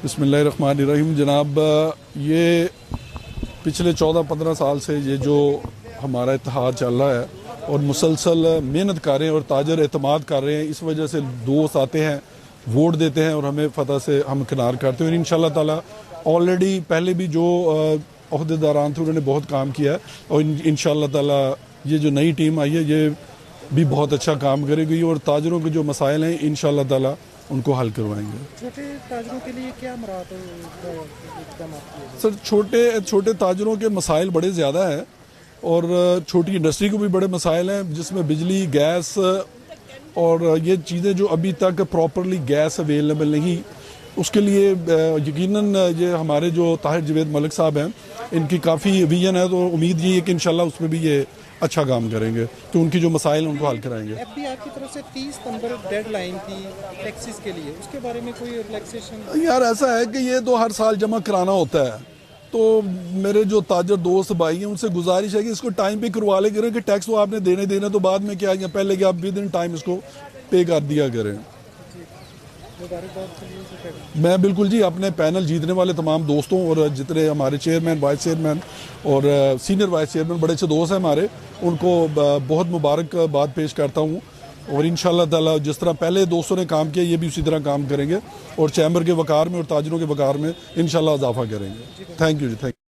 बिस्मिल्लाहिर्रहमानिर्रहीम। जनाब, ये पिछले 14-15 साल से ये जो हमारा इत्तेहाद चल रहा है और मुसलसल मेहनत कर रहे हैं और ताजर एतमाद कर रहे हैं, इस वजह से दोस्त आते हैं, वोट देते हैं और हमें फतह से हम किनार करते हैं। और इंशाल्लाह ताला ऑलरेडी पहले भी जो अहदेदारान थे उन्होंने बहुत काम किया है और इंशाल्लाह ताला ये जो नई टीम आई है ये भी बहुत अच्छा काम करेगी और ताजरों के जो मसाइल हैं इंशाल्लाह ताला उनको हल करवाएंगे। छोटे ताजरों के लिए क्या इकदाम किए? सर, छोटे ताजरों के मसाइल बड़े ज़्यादा हैं और छोटी इंडस्ट्री को भी बड़े मसाइल हैं, जिसमें बिजली, गैस और ये चीज़ें जो अभी तक प्रॉपरली गैस अवेलेबल नहीं, उसके लिए यकीनन ये हमारे जो ताहिर जवेद मलिक साहब हैं इनकी काफ़ी विजन है, तो उम्मीद ये है कि इंशाल्लाह उसमें भी ये अच्छा काम करेंगे, तो उनकी जो मसाइल उनको हल कराएंगे। एफबीआई की तरफ से 30 नंबर डेडलाइन थी टैक्सेस के लिए, उसके बारे में कोई रिलैक्सेशन? यार ऐसा है कि ये तो हर साल जमा कराना होता है, तो मेरे जो ताजर दोस्त भाई हैं उनसे गुजारिश है कि इसको टाइम पे करवा ले करें कि टैक्स तो आपने देने तो बाद में क्या है, पहले कि आप विद इन टाइम इसको पे कर दिया करें। मैं बिल्कुल जी अपने पैनल जीतने वाले तमाम दोस्तों और जितने हमारे चेयरमैन, वाइस चेयरमैन और सीनियर वाइस चेयरमैन बड़े अच्छे दोस्त हैं हमारे, उनको बहुत मुबारकबाद पेश करता हूँ और इंशाल्लाह ताला जिस तरह पहले दोस्तों ने काम किया ये भी उसी तरह काम करेंगे और चैम्बर के वकार में और ताजरों के वकार में इंशाल्लाह इजाफा करेंगे। थैंक यू जी, थैंक यू।